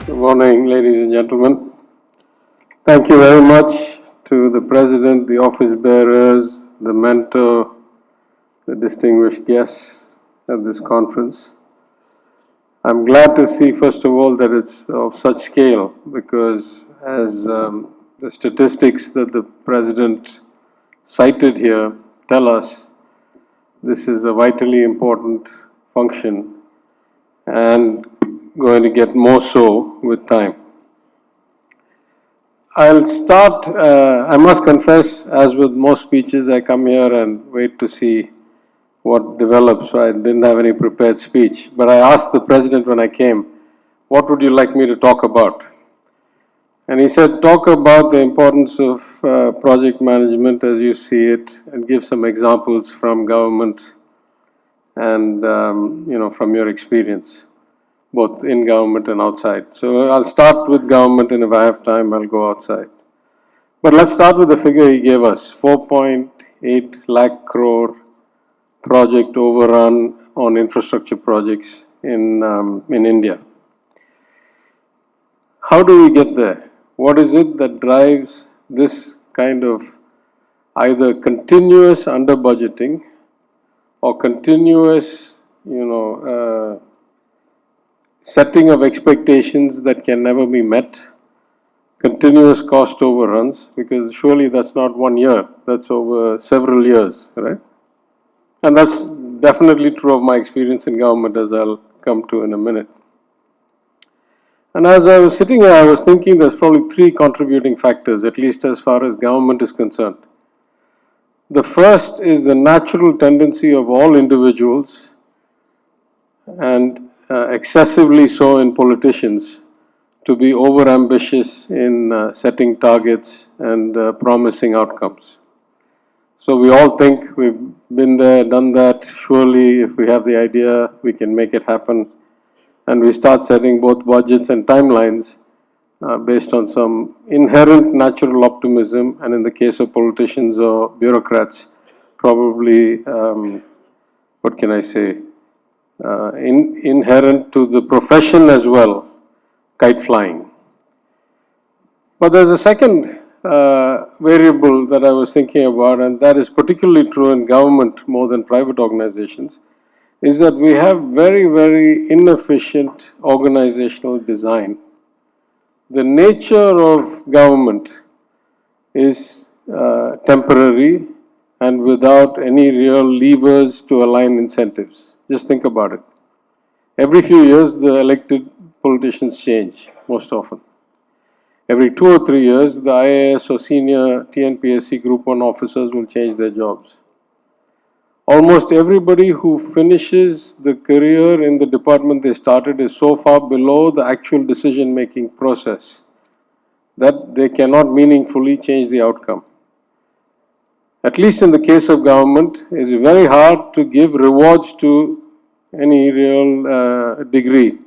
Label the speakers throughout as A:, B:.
A: Good morning, ladies and gentlemen. Thank you very much to the President, the office bearers, the mentor, the distinguished guests at this conference. I'm glad to see, first of all, that it's of such scale because as the statistics that the President cited here tell us, this is a vitally important function and going to get more so with time. I'll start, I must confess, as with most speeches, I come here and wait to see what develops. So I didn't have any prepared speech. But I asked the President when I came, what would you like me to talk about? And he said, talk about the importance of project management as you see it and give some examples from government and, from your experience, both in government and outside. So I'll start with government, and if I have time, I'll go outside. But let's start with the figure he gave us, 4.8 lakh crore project overrun on infrastructure projects in India. How do we get there? What is it that drives this kind of either continuous under budgeting or continuous, setting of expectations that can never be met, continuous cost overruns, because surely that's not 1 year, that's over several years, right? And that's definitely true of my experience in government, as I'll come to in a minute. And as I was sitting here, I was thinking there's probably 3 contributing factors, at least as far as government is concerned. The first is the natural tendency of all individuals, and excessively so in politicians, to be overambitious in setting targets and promising outcomes. So we all think we've been there, done that. Surely, if we have the idea, we can make it happen. And we start setting both budgets and timelines based on some inherent natural optimism, and in the case of politicians or bureaucrats, probably, what can I say, inherent to the profession as well, kite flying. But there's a second variable that I was thinking about, and that is particularly true in government more than private organizations, is that we have very, very inefficient organizational design. The nature of government is temporary and without any real levers to align incentives. Just think about it. Every few years, the elected politicians change, most often. Every 2 or 3 years, the IAS or senior TNPSC Group 1 officers will change their jobs. Almost everybody who finishes the career in the department they started is so far below the actual decision-making process that they cannot meaningfully change the outcome. At least in the case of government, it's very hard to give rewards to any real degree.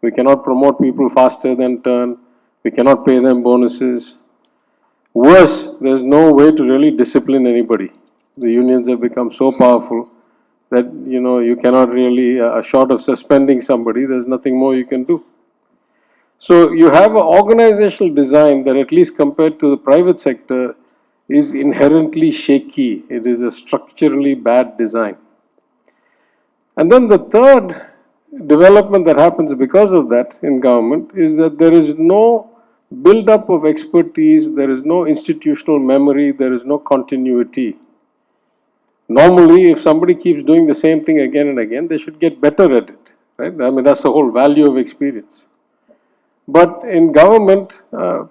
A: We cannot promote people faster than turn. We cannot pay them bonuses. Worse, there's no way to really discipline anybody. The unions have become so powerful that, you cannot really, short of suspending somebody, there's nothing more you can do. So you have an organizational design that, at least compared to the private sector, is inherently shaky. It is a structurally bad design. And then the third development that happens because of that in government is that there is no build-up of expertise, there is no institutional memory, there is no continuity. Normally, if somebody keeps doing the same thing again and again, they should get better at it, right? I mean, that's the whole value of experience. But in government,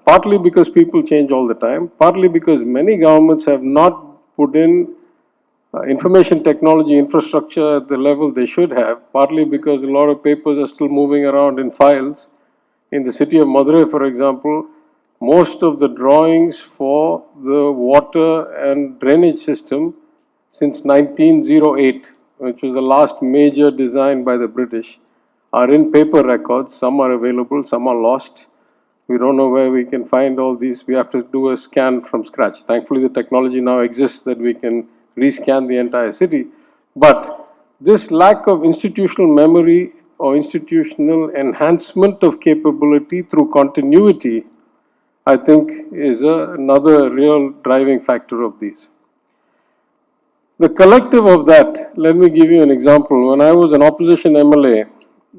A: partly because people change all the time, partly because many governments have not put in information technology infrastructure at the level they should have, partly because a lot of papers are still moving around in files. In the city of Madurai, for example, most of the drawings for the water and drainage system since 1908, which was the last major design by the British, are in paper records. Some are available, some are lost. We don't know where we can find all these. We have to do a scan from scratch. Thankfully, the technology now exists that we can rescan the entire city. But this lack of institutional memory or institutional enhancement of capability through continuity, I think, is another real driving factor of these. The collective of that, let me give you an example. When I was an opposition MLA,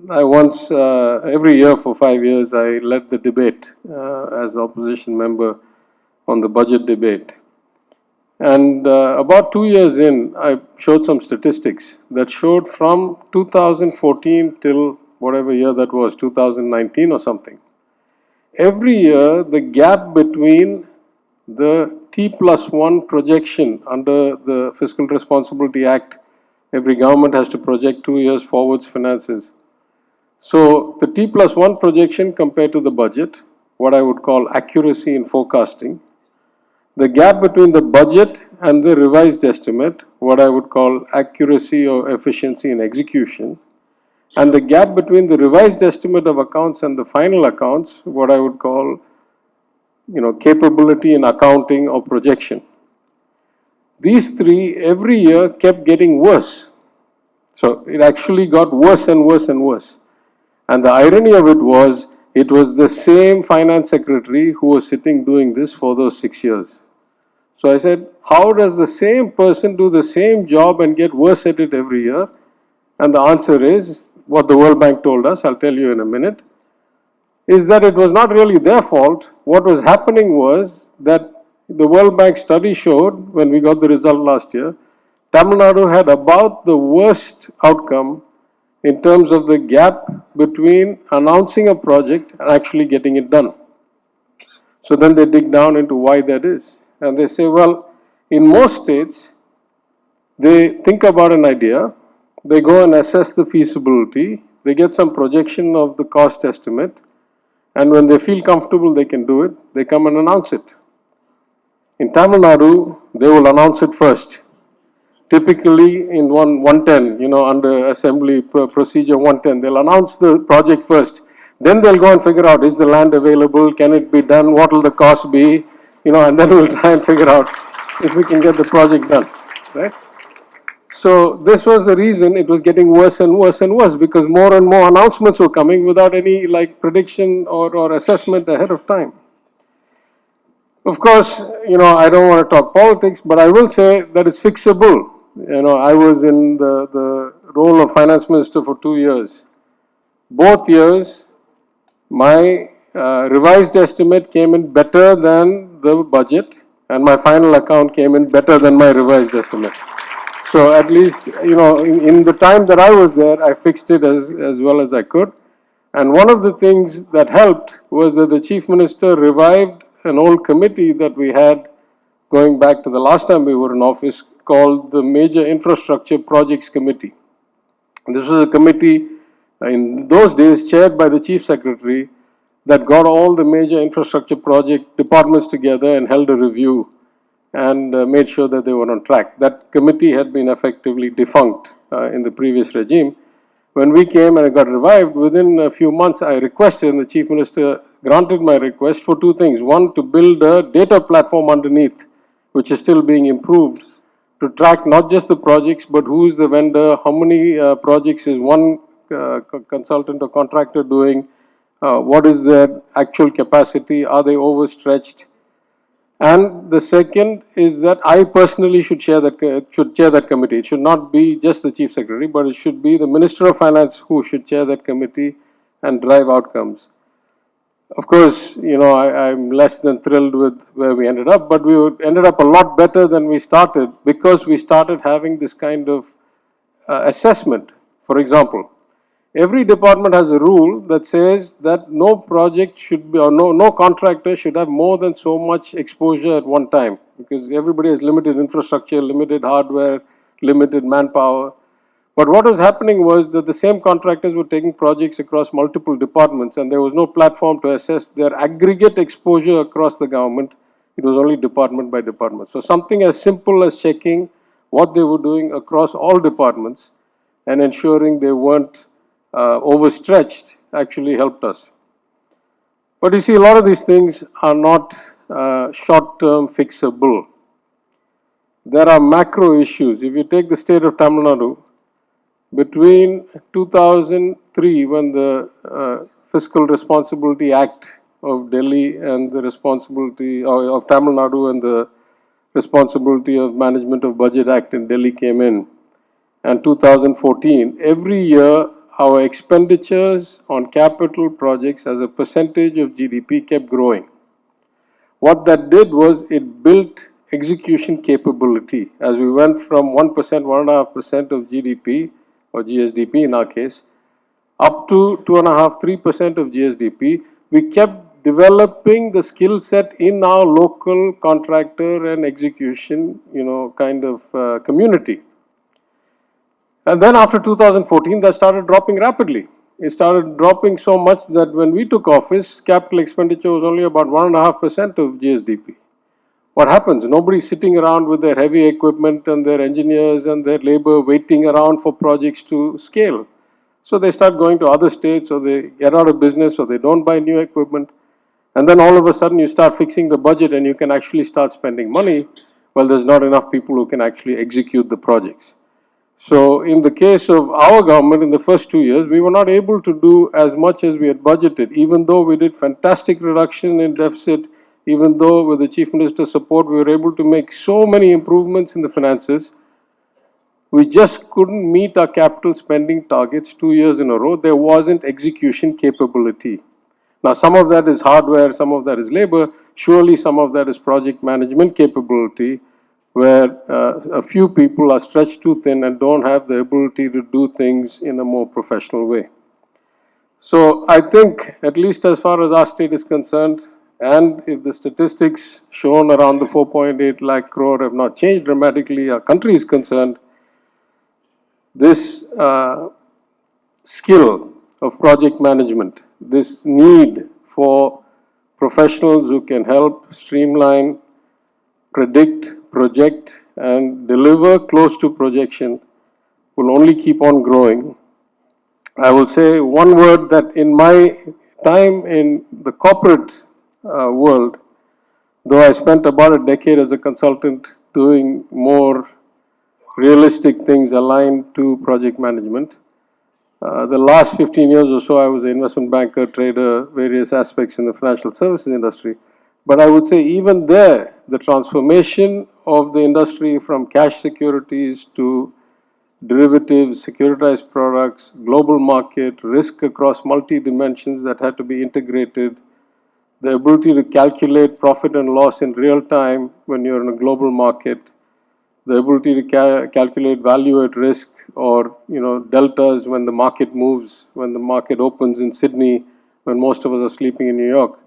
A: I once, every year for 5 years, I led the debate as the opposition member on the budget debate. And about 2 years in, I showed some statistics that showed from 2014 till whatever year that was, 2019 or something. Every year, the gap between the T+1 projection under the Fiscal Responsibility Act, every government has to project 2 years forwards finances. So the T+1 projection compared to the budget, what I would call accuracy in forecasting, the gap between the budget and the revised estimate, what I would call accuracy or efficiency in execution, and the gap between the revised estimate of accounts and the final accounts, what I would call, capability in accounting or projection. These three every year kept getting worse. So it actually got worse and worse and worse. And the irony of it was the same finance secretary who was sitting doing this for those 6 years. So I said, how does the same person do the same job and get worse at it every year? And the answer is what the World Bank told us, I'll tell you in a minute, is that it was not really their fault. What was happening was that the World Bank study showed, when we got the result last year, Tamil Nadu had about the worst outcome in terms of the gap between announcing a project and actually getting it done. So then they dig down into why that is. And they say, well, in most states, they think about an idea, they go and assess the feasibility, they get some projection of the cost estimate, and when they feel comfortable they can do it, they come and announce it. In Tamil Nadu, they will announce it first. Typically in 110, under Assembly Procedure 110, they'll announce the project first. Then they'll go and figure out, is the land available, can it be done, what will the cost be, and then we'll try and figure out if we can get the project done, right? So this was the reason it was getting worse and worse and worse, because more and more announcements were coming without any prediction or assessment ahead of time. Of course, I don't want to talk politics, but I will say that it's fixable. I was in the role of finance minister for 2 years. Both years, my revised estimate came in better than the budget, and my final account came in better than my revised estimate. So at least, in the time that I was there, I fixed it as well as I could. And one of the things that helped was that the chief minister revived an old committee that we had going back to the last time we were in office, called the Major Infrastructure Projects Committee. And this was a committee in those days chaired by the chief secretary that got all the major infrastructure project departments together and held a review and made sure that they were on track. That committee had been effectively defunct in the previous regime. When we came and it got revived, within a few months I requested, and the chief minister granted my request for two things. One, to build a data platform underneath, which is still being improved, to track not just the projects, but who is the vendor, how many projects is one consultant or contractor doing, what is their actual capacity, are they overstretched? And the second is that I personally should chair that committee. It should not be just the chief secretary, but it should be the Minister of Finance who should chair that committee and drive outcomes. Of course, I'm less than thrilled with where we ended up, but we ended up a lot better than we started, because we started having this kind of assessment. For example, every department has a rule that says that no project should be, or no contractor should have more than so much exposure at one time, because everybody has limited infrastructure, limited hardware, limited manpower. But what was happening was that the same contractors were taking projects across multiple departments, and there was no platform to assess their aggregate exposure across the government. It was only department by department. So something as simple as checking what they were doing across all departments and ensuring they weren't overstretched actually helped us. But you see, a lot of these things are not short-term fixable. There are macro issues. If you take the state of Tamil Nadu, between 2003 2003, when the Fiscal Responsibility Act of Delhi and the responsibility of Tamil Nadu and the responsibility of Management of Budget Act in Delhi came in, and 2014, every year our expenditures on capital projects as a percentage of GDP kept growing. What that did was it built execution capability. As we went from 1%, 1.5% of GDP, or GSDP in our case, up to 2.5%, 3% of GSDP, we kept developing the skill set in our local contractor and execution, kind of community. And then after 2014, that started dropping rapidly. It started dropping so much that when we took office, capital expenditure was only about 1.5% of GSDP. What happens? Nobody's sitting around with their heavy equipment and their engineers and their labor waiting around for projects to scale. So they start going to other states, or they get out of business, or they don't buy new equipment. And then all of a sudden you start fixing the budget and you can actually start spending money. Well, there's not enough people who can actually execute the projects. So in the case of our government, in the first 2 years, we were not able to do as much as we had budgeted, even though we did fantastic reduction in deficit, even though with the Chief Minister's support, we were able to make so many improvements in the finances. We just couldn't meet our capital spending targets 2 years in a row. There wasn't execution capability. Now, some of that is hardware, some of that is labor. Surely some of that is project management capability, where a few people are stretched too thin and don't have the ability to do things in a more professional way. So I think, at least as far as our state is concerned, and if the statistics shown around the 4.8 lakh crore have not changed dramatically, our country is concerned, this skill of project management, this need for professionals who can help streamline, predict, project, and deliver close to projection will only keep on growing. I will say one word that in my time in the corporate world, though I spent about a decade as a consultant doing more realistic things aligned to project management, the last 15 years or so, I was an investment banker, trader, various aspects in the financial services industry. But I would say even there, the transformation of the industry from cash securities to derivatives, securitized products, global market, risk across multi-dimensions that had to be integrated, the ability to calculate profit and loss in real time when you're in a global market, the ability to calculate value at risk, or deltas when the market moves, when the market opens in Sydney, when most of us are sleeping in New York.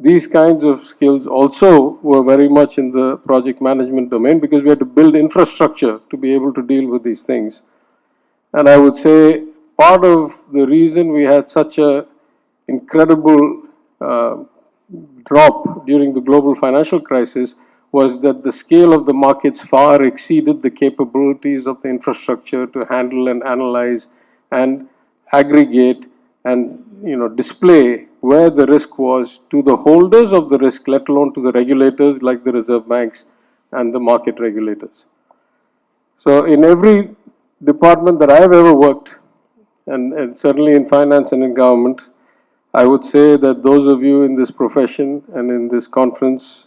A: These kinds of skills also were very much in the project management domain, because we had to build infrastructure to be able to deal with these things. And I would say part of the reason we had such a incredible drop during the global financial crisis was that the scale of the markets far exceeded the capabilities of the infrastructure to handle and analyze and aggregate and display where the risk was to the holders of the risk, let alone to the regulators like the reserve banks and the market regulators. So in every department that I have ever worked, and certainly in finance and in government, I would say that those of you in this profession and in this conference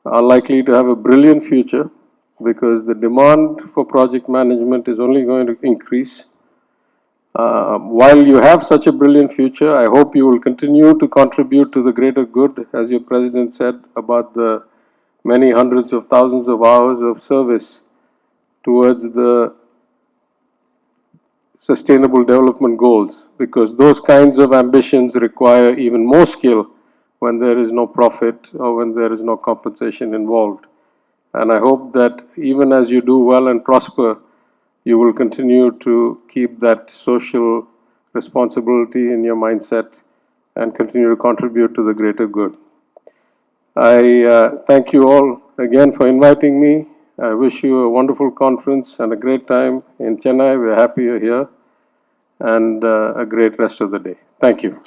A: are likely to have a brilliant future, because the demand for project management is only going to increase. While you have such a brilliant future, I hope you will continue to contribute to the greater good, as your president said, about the many hundreds of thousands of hours of service towards the sustainable development goals, because those kinds of ambitions require even more skill when there is no profit or when there is no compensation involved. And I hope that even as you do well and prosper, you will continue to keep that social responsibility in your mindset and continue to contribute to the greater good. I thank you all again for inviting me. I wish you a wonderful conference and a great time in Chennai. We're happy you're here, and a great rest of the day. Thank you.